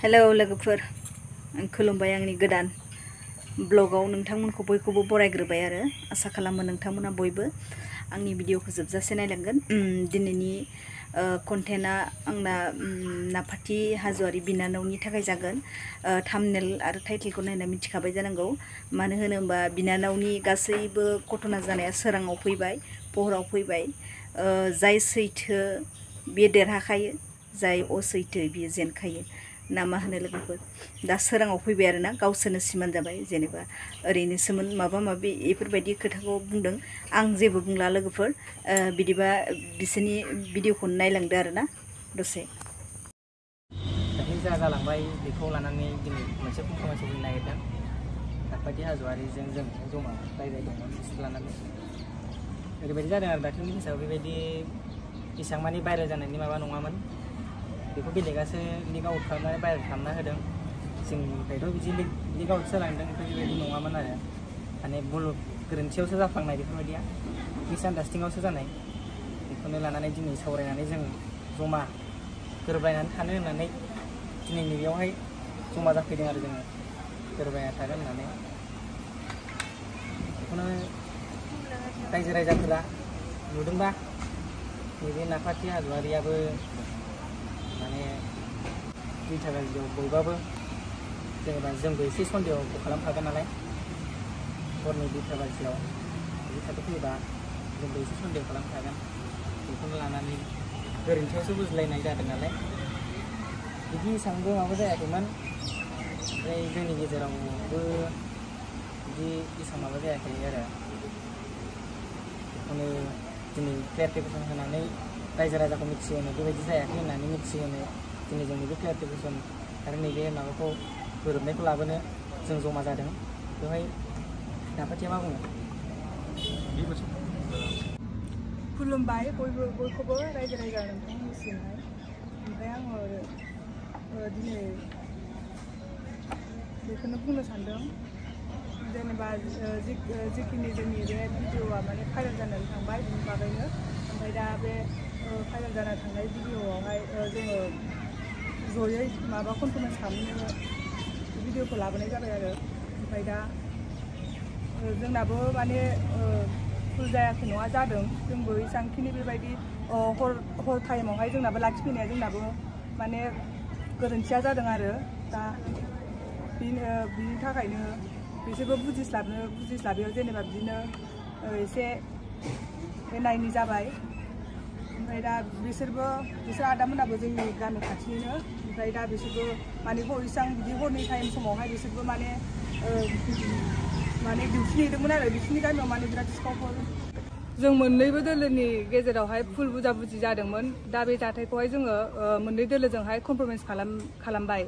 Hello लोगोफोर खुलुमबाय आंनि गोदान ब्लगाव नोंथांमोनखौ बयखौबो बरायग्रोबाय आरो आसा खालामो नोंथांमोना बयबो आंनि भिडिअखौ जोबजासे नायलांगोन। दिनैनि कन्टेन्टआ आंना नाफाथि हाजोआरि बिनानावनि थाखाय जागोन। थाम्बनेल आरो टाइटेलखौ नायना मिथिखाबाय जानांगौ। मानो होनोबा बिनानावनि गासैबो घटना जानाया सोराङाव फैबाय, पहराव फैबाय। जाय सैथो बियो देरहाखायो, जाय असैथो बियो जेनखायो ना मा होनो लोगोफोर। दा सोराङाव फैबाय आरो ना, गावसोरनो सिमान जाबाय। जेनेबा ओरैनोसोमोन माबा माबि बेफोरबायदि खोथाखौ बुंदों। आं जेबो बुंला लोगोफोर। बिदिबा बिसोरनि भिडिअखौ नायलांदो आरो ना दसे। दाख्लै जा जालांबाय बेखौ लानानै दिनै मोनसे कमप्रमाइस होनो नागिरदों। नाफाथि हाजोआरिजों जों जमा रायज्लायदोंमोन बिसोर लानानै। ओरैबायदि जादों आरो दाख्लैनि केसआव बेबायदि एसेबां मानि भाइरेल जानायनि माबा नङामोन। बेखौ बेलेगासो लिक आउट खालामनानै भाइरेल खालामना होदों। जोंनिफ्रायथ' बिदि लिक आउट जालांदों बेबायदि नङामोन आरो। माने भुल गोरोन्थियावसो जाफ्लांनाय बेफोरबायदिया, मिसआन्डारस्टेन्डिंआवसो जानाय। बेखौनो लानानै दिनै सावरायनानै जों जमा गोरोबलायनानै थानो होननानै दिनै नैबेयावहाय जमा जाफैदों आरो जोङो गोरोबलायना थागोन होननानै। बेखौनो रायजो राजाफोरा नुदोंबा नैबे नाफाथि हाजोआरियाबो माने 2टा बाजियाव बयबाबो जेनेबा जोंबो एसे सन्देहखौ खालामखागोन नालाय। हरनि 2टा बाजियाव बिदि थाथो फैयोबा जोंबो एसे सन्देह खालामखागोन। बेखौनो लानानै गोरोन्थियावसो बुजिलायनाय जादों नालाय। बिदि एसेबांबो माबा जायाखैमोन। ओमफ्राय जोंनि गेजेरावबो बिदि एसेबां माबा जायाखै आरो। बेखौनो दिनै क्लियारिफिकेसन होनानै रायजो राजाखौ मिथिहोनो बेबायदि जायाखै होननानै मिथिहोनो दिनै जों नैबे क्लियारिफिकेसन आरो नैबे माबाखौ गोरोबनायखौ लाबोनो जों जमा जादों। बेवहाय नाफाथिया मा बुङो? खुलुमबाय बयखौबो रायजो राजा नोंथांमोननिसिमहाय। ओमफ्राय आङो दिनै बेखौनो बुंनो सानदों। जेनेबा जिखिनि जोंनि बे भिडिअआ माने भाइरेल जानानै थांबाय बिनि बागैनो। ओमफ्राय दा बे भाइरेल जाना थांनाय भिडिअआवहाय जोङो जयै माबा कमप्रमाइस खालामनो भिडिअखौ लाबोनाय जाबाय आरो। ओमफ्राय दा जोंनाबो माने भुल जायाखै नङा जादों। जोंबो एसेबांखिनि बेबायदि हर टाइमावहाय जोंनाबो लाखिफैनाया जोंनाबो माने गोरोन्थिया जादों आरो। दा बिनि थाखायनो बिसोरबो बुजिस्लाबियाव जेनेबा बिदिनो एसे एना एनि जाबाय। ओमफ्राय दा बिसोर आदामोनाबो जोंनि गामि खाथिनिनो। ओमफ्राय दा बिसोरबो माने इसेबां बिदि हरनि टाइम समावहाय बिसोरबो माने डिउटि नेदोंमोन आरो। बिसोरनि गामियाव माने बिराद सिखावफोर। जों मोननैबो दोलोनि गेजेरावहाय भुल बुजाबुजि जादोंमोन। दा बे जाथायखौहाय जोङो मोननै दोलोजोंहाय कमप्रमाइस खालामबाय।